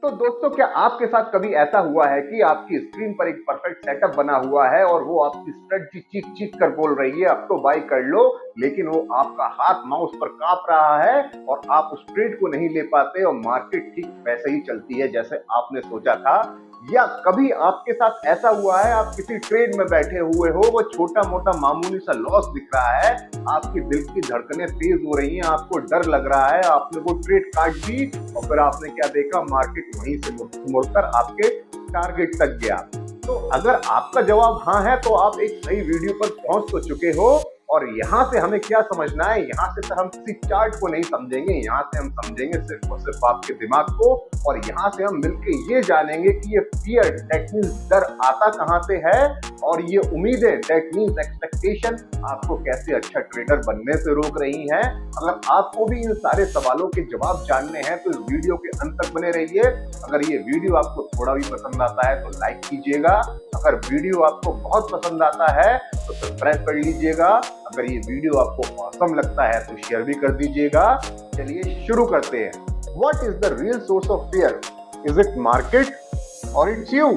तो दोस्तों, क्या आपके साथ कभी ऐसा हुआ है कि आपकी स्क्रीन पर एक परफेक्ट सेटअप बना हुआ है और वो आपकी स्ट्रेटजी चीख चीख कर बोल रही है अब तो बाय कर लो, लेकिन वो आपका हाथ माउस पर कांप रहा है और आप उस ट्रेड को नहीं ले पाते और मार्केट ठीक वैसे ही चलती है जैसे आपने सोचा था? या कभी आपके साथ ऐसा हुआ है, आप किसी ट्रेड में बैठे हुए हो, वो छोटा मोटा मामूली सा लॉस दिख रहा है, आपकी दिल की धड़कनें तेज हो रही हैं, आपको डर लग रहा है, आपने वो ट्रेड काट दी और फिर आपने क्या देखा, मार्केट वहीं से मुड़कर आपके टारगेट तक गया? तो अगर आपका जवाब हाँ है तो आप एक सही वीडियो पर पहुंच तो चुके हो। और यहाँ से हमें क्या समझना है, यहाँ से तो हम किसी चार्ट को नहीं समझेंगे, यहाँ से हम समझेंगे सिर्फ और सिर्फ आपके दिमाग को। और यहाँ से हम मिलके ये जानेंगे कि ये फियर, दैट मीन्स डर, आता कहाँ से है, और ये उम्मीदें, दैट मीन्स एक्सपेक्टेशन, आपको कैसे अच्छा ट्रेडर बनने से रोक रही हैं। अगर आपको भी इन सारे सवालों के जवाब जानने हैं तो इस वीडियो के अंत तक बने रहिए। अगर ये वीडियो आपको थोड़ा भी पसंद आता है तो लाइक कीजिएगा, अगर वीडियो आपको बहुत पसंद आता है तो सब्सक्राइब कर लीजिएगा, अगर ये वीडियो आपको औसम लगता है तो शेयर भी कर दीजिएगा। चलिए शुरू करते हैं। What is the real source of fear? Is it market or it's you?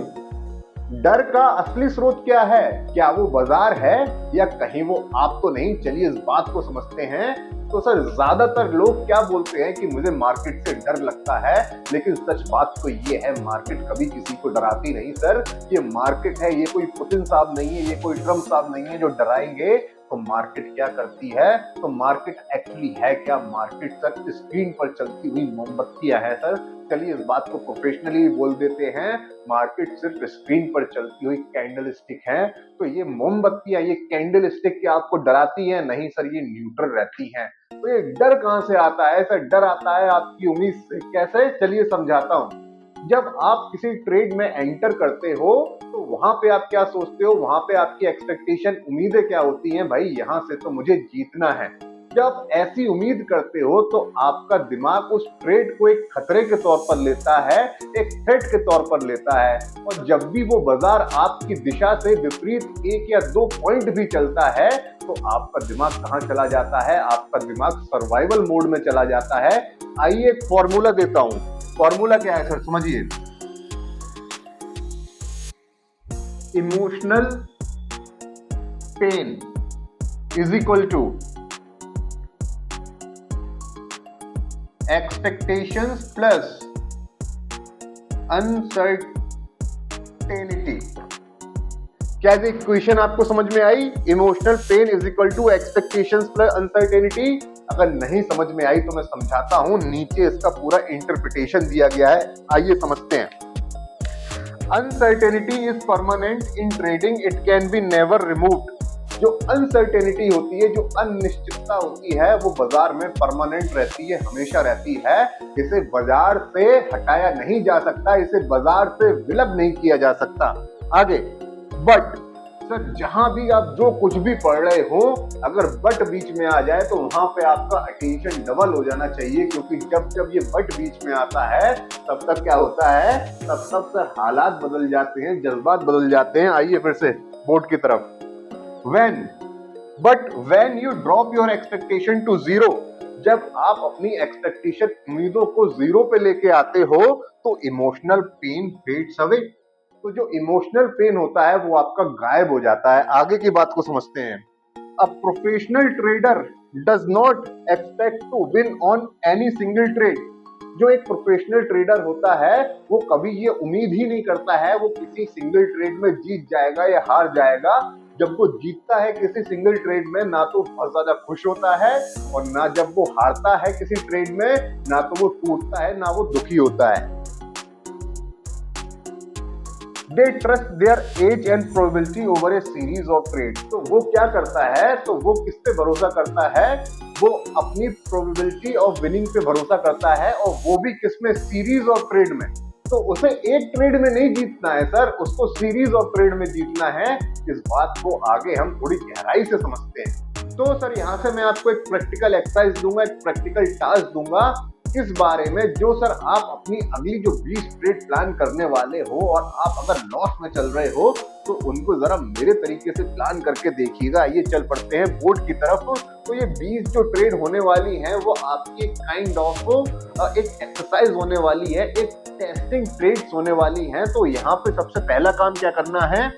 डर का असली स्रोत क्या है? क्या वो बाजार है या कहीं वो आप तो नहीं? चलिए इस बात को समझते हैं। तो सर, ज्यादातर लोग क्या बोलते हैं कि मुझे मार्केट से डर लगता है, लेकिन सच बात तो ये है, मार्केट कभी किसी को डराती नहीं सर। ये मार्केट है, ये कोई पुतिन साहब नहीं है, ये कोई ट्रम्प साहब नहीं है जो डराएंगे। तो मार्केट क्या करती है? तो मार्केट एक्चुअली है क्या? मार्केट सर स्क्रीन पर चलती हुई मोमबत्तियां है सर। चलिए इस बात को प्रोफेशनली बोल देते हैं, मार्केट सिर्फ स्क्रीन पर चलती हुई कैंडल स्टिक है। तो ये मोमबत्तियां, ये कैंडल स्टिक क्या आपको डराती है? नहीं सर, ये न्यूट्रल रहती हैं। तो ये डर कहां से आता है सर? डर आता है आपकी उम्मीद से। कैसे? चलिए समझाता हूं। जब आप किसी ट्रेड में एंटर करते हो तो वहां पे आप क्या सोचते हो? वहां पे आपकी एक्सपेक्टेशन, उम्मीदें क्या होती हैं? भाई यहां से तो मुझे जीतना है। जब ऐसी उम्मीद करते हो तो आपका दिमाग उस ट्रेड को एक खतरे के तौर पर लेता है, एक थ्रेट के तौर पर लेता है। और जब भी वो बाजार आपकी दिशा से विपरीत 1 या 2 पॉइंट भी चलता है तो आपका दिमाग कहां चला जाता है? आपका दिमाग सर्वाइवल मोड में चला जाता है। आइए एक फॉर्मूला देता हूं। फॉर्मूला क्या है सर? समझिए, emotional pain is equal to expectations plus uncertainty. क्या ये इक्वेशन आपको समझ में आई? Emotional pain is equal to expectations plus uncertainty. अगर नहीं समझ में आई तो मैं समझाता हूं, नीचे इसका पूरा इंटरप्रिटेशन दिया गया है, आइए समझते हैं। Uncertainty is permanent in trading, it can be never removed. जो अनसर्टेनिटी होती है, जो अनिश्चितता होती है, वो बाजार में परमानेंट रहती है, हमेशा रहती है। इसे बाजार से हटाया नहीं जा सकता, इसे बाजार से विलुप्त नहीं किया जा सकता। आगे, बट सर जहां भी आप जो कुछ भी पढ़ रहे हो, अगर बट बीच में आ जाए तो वहां पे आपका अटेंशन डबल हो जाना चाहिए, क्योंकि जब जब ये बट बीच में आता है तब तक क्या होता है? तब सर हालात बदल जाते हैं, जज्बात बदल जाते हैं। आइए फिर से बोर्ड की तरफ। when you drop your expectation to zero, जब आप अपनी एक्सपेक्टेशन, उम्मीदों को जीरो पे लेके आते हो तो इमोशनल पेन फेड्स अवे। तो जो इमोशनल पेन होता है वो आपका गायब हो जाता है। आगे की बात को समझते हैं। A professional trader does not expect to win on any single trade. जो एक प्रोफेशनल ट्रेडर होता है वो कभी ये उम्मीद ही नहीं करता है वो किसी सिंगल ट्रेड में जीत जाएगा या हार जाएगा। जब वो जीतता है किसी सिंगल ट्रेड में, ना तो बहुत ज्यादा खुश होता है, और ना जब वो हारता है किसी ट्रेड में, ना तो वो टूटता है, ना वो दुखी होता है। They trust their age and probability over a series of trades। तो वो क्या करता है? तो वो किस पे भरोसा करता है? वो अपनी प्रोबेबिलिटी ऑफ विनिंग पे भरोसा करता है, और वो भी किसमें? सीरीज ऑफ ट्रेड में। तो उसे एक ट्रेड में नहीं जीतना है सर, उसको सीरीज ऑफ ट्रेड में जीतना है। इस बात को आगे हम थोड़ी गहराई से समझते हैं। तो सर यहाँ से मैं आपको एक प्रैक्टिकल एक्सरसाइज दूंगा, एक प्रैक्टिकल टास्क दूंगा। इस बारे में जो सर आप अपनी अगली जो 20 ट्रेड प्लान करने वाले हो और आप अगर लॉस में चल रहे हो तो उनको जरा मेरे तरीके से प्लान करके देखिएगा। ये चल पड़ते हैं बोर्ड की तरफ। तो ये 20 जो ट्रेड होने वाली हैं वो आपकी काइंड ऑफ एक एक्सरसाइज होने वाली है, एक टेस्टिंग ट्रेड्स होने वाली हैं। तो यहाँ पे सबसे पहला काम क्या करना है,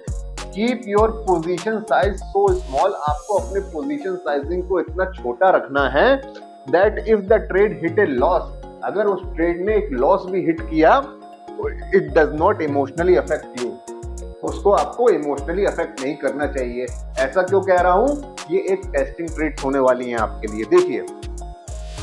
keep your position size so small. आपको अपने पोजीशन साइजिंग को इतना छोटा रखना है that if the trade hit A loss, अगर उस ट्रेड ने एक लॉस भी हिट किया तो it does not emotionally affect you, उसको आपको इमोशनली अफेक्ट नहीं करना चाहिए। ऐसा क्यों कह रहा हूं, ये एक टेस्टिंग ट्रेड होने वाली है आपके लिए। देखिए,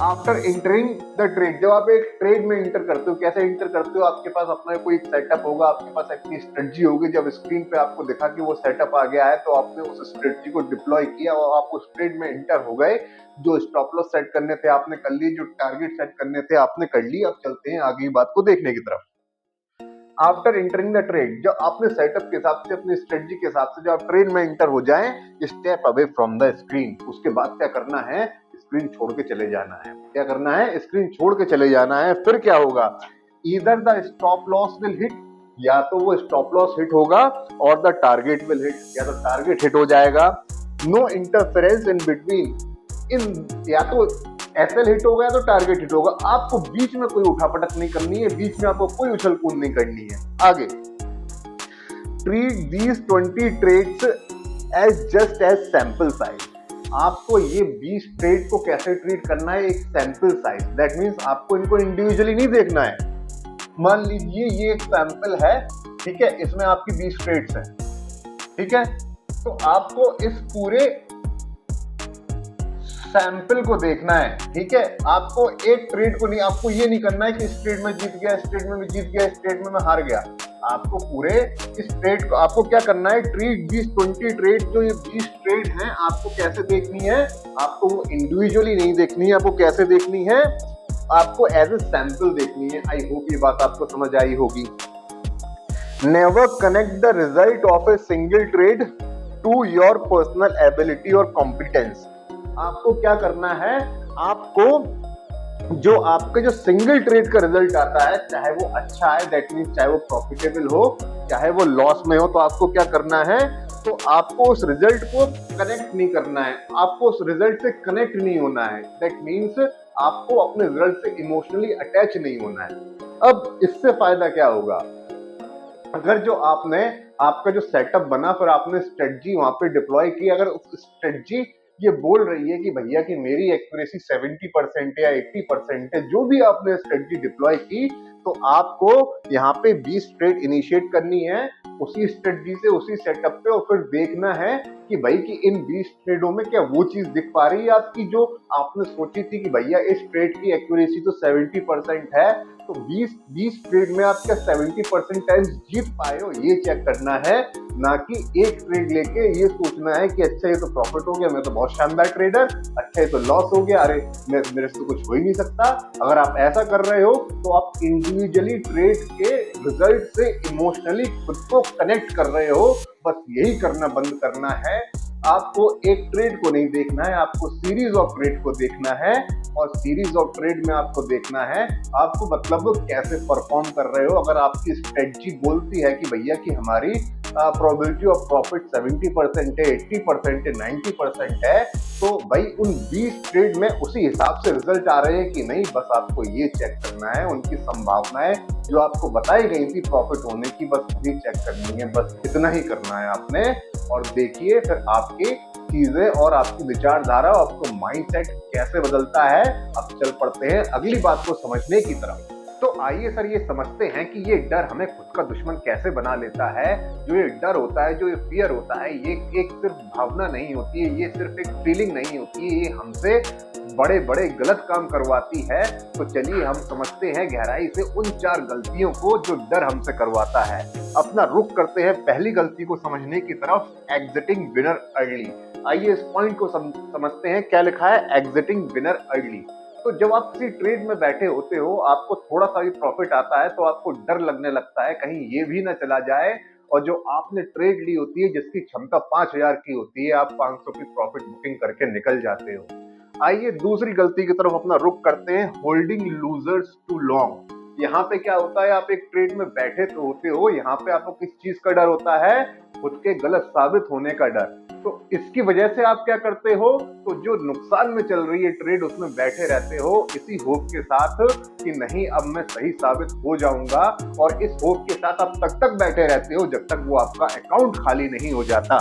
आफ्टर एंटरिंग द ट्रेड, जब आप एक ट्रेड में इंटर करते हो, कैसे इंटर करते हो, आपके पास अपना कोई सेटअप होगा, आपके पास अपनी स्ट्रेटजी होगी। जब स्क्रीन पे आपको दिखा कि वो सेटअप आ गया है तो आपने उस स्ट्रेटजी को डिप्लॉय किया और आप उस ट्रेड में इंटर हो गए। जो स्टॉप लॉस सेट करने थे आपने कर लिए, जो टारगेट सेट करने थे आपने कर लिए। अब चलते हैं आगे बात को देखने की तरफ। आफ्टर एंटरिंग द ट्रेड, जब आपने सेटअप के हिसाब से, अपनी स्ट्रेटजी के हिसाब से जब आप ट्रेड में इंटर हो जाएं, step away from the screen. उसके बाद क्या करना है, स्क्रीन छोड़ के चले जाना है। क्या करना है, स्क्रीन छोड़ के चले जाना है। फिर क्या होगा, either the stop loss will hit, या तो वो स्टॉप लॉस हिट होगा और द टारगेट विल हिट, या तो टारगेट हिट हो जाएगा। नो इंटरफेरेंस इन बिटवीन, इन या तो एसएल हिट होगा तो टारगेट हिट होगा। आपको बीच में कोई उठापटक नहीं करनी है, बीच में आपको कोई उछल कूद नहीं करनी है। आगे, treat these 20 trades as just as sample size. आपको ये 20 ट्रेड को कैसे ट्रीट करना है, एक सैंपल साइज। दैट मीन्स आपको इनको इंडिविजुअली नहीं देखना है। मान लीजिए ये एक सैंपल है, ठीक है, इसमें आपकी 20 ट्रेड्स हैं, ठीक है। तो आपको इस पूरे सैंपल को देखना है, ठीक है। आपको एक ट्रेड को नहीं, आपको ये नहीं करना है कि इस ट्रेड में जीत गया, इस ट्रेड में मैं जीत गया, इस ट्रेड में मैं हार गया। आपको पूरे इस ट्रेड को, आपको क्या करना है, ट्रीट 20 ट्रेड, जो ये 20 ट्रेड हैं, आपको कैसे देखनी है, आपको वो इंडिविजुअली नहीं देखनी है। आपको कैसे देखनी है, आपको एज ए सैंपल देखनी है। आई होप ये बात आपको समझ आई होगी। Never connect the result of a single trade to your personal ability और कॉम्पिटेंस। आपको क्या करना है, आपको जो सिंगल ट्रेड का रिजल्ट आता है, चाहे वो अच्छा है, दैट मींस चाहे वो प्रॉफिटेबल हो, चाहे वो लॉस में हो, तो आपको क्या करना है, तो आपको उस रिजल्ट को कनेक्ट नहीं करना है, आपको उस रिजल्ट से कनेक्ट नहीं होना है। दैट मींस आपको अपने रिजल्ट से इमोशनली अटैच नहीं होना है। अब इससे फायदा क्या होगा, अगर जो आपका जो सेटअप बना, फिर आपने स्ट्रेटजी वहां पे डिप्लॉय की, अगर उस स्ट्रेटजी ये बोल रही है कि भैया कि मेरी एक्यूरेसी 70% है या 80% है, जो भी आपने स्ट्रेटजी डिप्लॉय की, तो आपको यहाँ पे 20 ट्रेड इनिशिएट करनी है उसी स्ट्रेटजी से, उसी सेटअप पे, और फिर देखना है कि भाई कि इन 20 ट्रेडों में क्या वो चीज दिख पा रही है आपकी, जो आपने सोची थी कि भैया इस ट्रेड की एक्यूरेसी तो 70% है, तो 20 ट्रेड में आप क्या 70% टाइम्स जीत पाए हो, ये चेक करना है। ना कि एक ट्रेड लेके ये सोचना है कि अच्छा ये तो प्रॉफिट हो गया, मैं तो बहुत शानदार ट्रेडर, अच्छा ये तो लॉस हो गया, अरे मेरे से तो कुछ हो ही नहीं सकता। अगर आप ऐसा कर रहे हो तो आप इंडिविजुअली ट्रेड के रिजल्ट से इमोशनली खुद को कनेक्ट कर रहे हो। बस यही करना बंद करना है। आपको एक ट्रेड को नहीं देखना है, आपको सीरीज ऑफ ट्रेड को देखना है, और सीरीज ऑफ ट्रेड में आपको देखना है आपको मतलब कैसे परफॉर्म कर रहे हो। अगर आपकी स्ट्रेटजी बोलती है कि भैया कि हमारी प्रोबेबिलिटी ऑफ प्रॉफिट 70% है, 80% है, 90% है, तो भाई उन 20 ट्रेड में उसी हिसाब से रिजल्ट आ रहे हैं कि नहीं, बस आपको ये चेक करना है। उनकी संभावनाएं जो आपको बताई गई थी प्रॉफिट होने की, बस ये चेक करनी है, बस इतना ही करना है आपने। और देखिए फिर आपकी चीजें और आपकी विचारधारा, आपको माइंडसेट कैसे बदलता है। अब चल पड़ते हैं अगली बात को समझने की तरफ। तो आइए सर ये समझते हैं कि ये डर हमें खुद का दुश्मन कैसे बना लेता है। जो ये डर होता है, जो ये फियर होता है, ये एक सिर्फ भावना नहीं होती है, ये सिर्फ एक फीलिंग नहीं होती है, ये हमसे बड़े बड़े गलत काम करवाती है। तो चलिए हम समझते हैं गहराई से उन 4 गलतियों को जो डर हमसे करवाता है। अपना रुख करते हैं पहली गलती को समझने की तरफ, एग्जिटिंग विनर अर्ली। आइए इस पॉइंट को समझते हैं। क्या लिखा है, एग्जिटिंग विनर अर्ली। तो जब आप किसी ट्रेड में बैठे होते हो, आपको थोड़ा सा भी प्रॉफिट आता है तो आपको डर लगने लगता है कहीं ये भी ना चला जाए, और जो आपने ट्रेड ली होती है जिसकी क्षमता 5000 की होती है, आप 500 की प्रॉफिट बुकिंग करके निकल जाते हो। आइए दूसरी गलती की तरफ अपना रुख करते हैं, होल्डिंग लूजर्स टू लॉन्ग। यहाँ पे क्या होता है, आप एक ट्रेड में बैठे तो होते हो, यहाँ पे आपको किस चीज का डर होता है, खुद के गलत साबित होने का डर। तो इसकी वजह से आप क्या करते हो, तो जो नुकसान में चल रही है ट्रेड उसमें बैठे रहते हो, इसी होप के साथ कि नहीं अब मैं सही साबित हो जाऊंगा, और इस होप के साथ आप तब तक बैठे रहते हो जब तक वो आपका अकाउंट खाली नहीं हो जाता।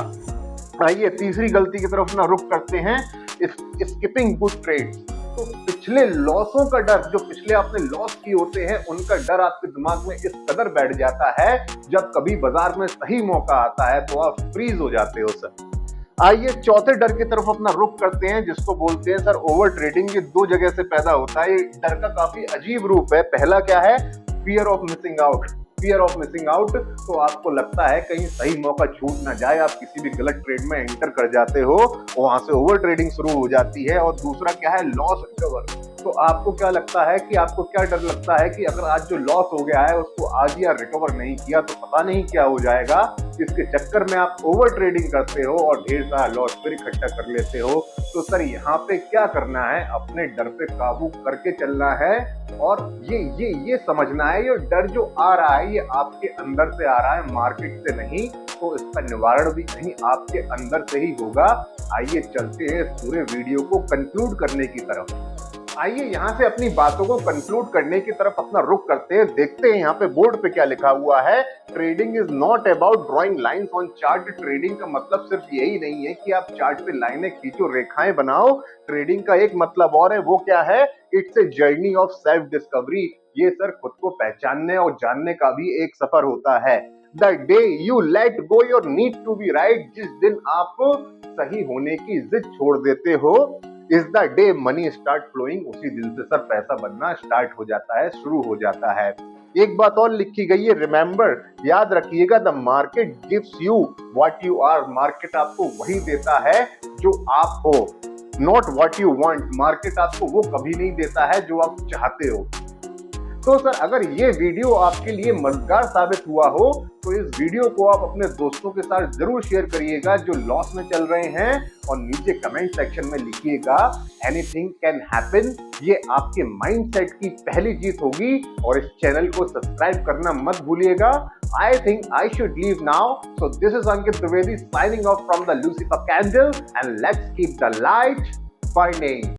आइए तीसरी गलती की तरफ ना रुख करते हैं, स्किपिंग गुड ट्रेड्स। तो पिछले लॉसों का डर, जो पिछले आपने लॉस किए होते हैं उनका डर आपके दिमाग में इस कदर बैठ जाता है, जब कभी बाजार में सही मौका आता है तो आप फ्रीज हो जाते हो सर। आइए चौथे डर की तरफ अपना रुख करते हैं, जिसको बोलते हैं सर ओवर ट्रेडिंग। ये दो जगह से पैदा होता है, ये डर का काफी अजीब रूप है। पहला क्या है, fear of missing out. Fear of missing out, तो आपको लगता है कहीं सही मौका छूट ना जाए, आप किसी भी गलत ट्रेड में एंटर कर जाते हो, वहां से ओवर ट्रेडिंग शुरू हो जाती है। और दूसरा क्या है, लॉस रिकवर। तो आपको क्या लगता है कि आपको क्या डर लगता है कि अगर आज जो लॉस हो गया है उसको आज ही रिकवर नहीं किया तो पता नहीं क्या हो जाएगा। इसके चक्कर में आप ओवर ट्रेडिंग करते हो और ढेर सारा लॉस फिर इकट्ठा कर लेते हो। तो सर यहाँ पे क्या करना है, अपने डर पे काबू करके चलना है, और ये समझना है ये डर जो आ रहा है ये आपके अंदर से आ रहा है, मार्केट से नहीं। तो इसका निवारण भी कहीं आपके अंदर से ही होगा। आइए चलते हैं इस पूरे वीडियो को कंक्लूड करने की तरफ। आइए यहाँ से अपनी बातों को कंक्लूड करने की तरफ अपना रुख करते हैं। देखते हैं यहाँ पे बोर्ड पे क्या लिखा हुआ है, trading is not about drawing lines on chart. Trading का मतलब सिर्फ यही नहीं है कि आप चार्ट पे लाइनें खींचो, रेखाएं बनाओ। ट्रेडिंग का एक मतलब और है, वो क्या है, it's a journey of self discovery. ये सर खुद को पहचानने और जानने का भी एक सफर होता है। The day you let go your need to be right, जिस दिन आप सही होने की जिद छोड़ देते हो, is the day money start flowing. उसी दिन से सर पैसा बनना स्टार्ट हो जाता है, शुरू हो जाता है। एक बात और लिखी गई है, रिमेंबर, याद रखिएगा, the market gives you what you are. Market आपको वही देता है जो आप हो, not what you want. Market आपको वो कभी नहीं देता है जो आप चाहते हो। तो सर अगर ये वीडियो आपके लिए मददगार साबित हुआ हो तो इस वीडियो को आप अपने दोस्तों के साथ जरूर शेयर करिएगा जो लॉस में चल रहे हैं, और नीचे कमेंट सेक्शन में लिखिएगा एनीथिंग कैन हैपन। ये आपके माइंडसेट की पहली जीत होगी, और इस चैनल को सब्सक्राइब करना मत भूलिएगा। I think I should leave now. So this is Ankit Trivedi signing off from the Lucifer Candle, and let's keep the light burning.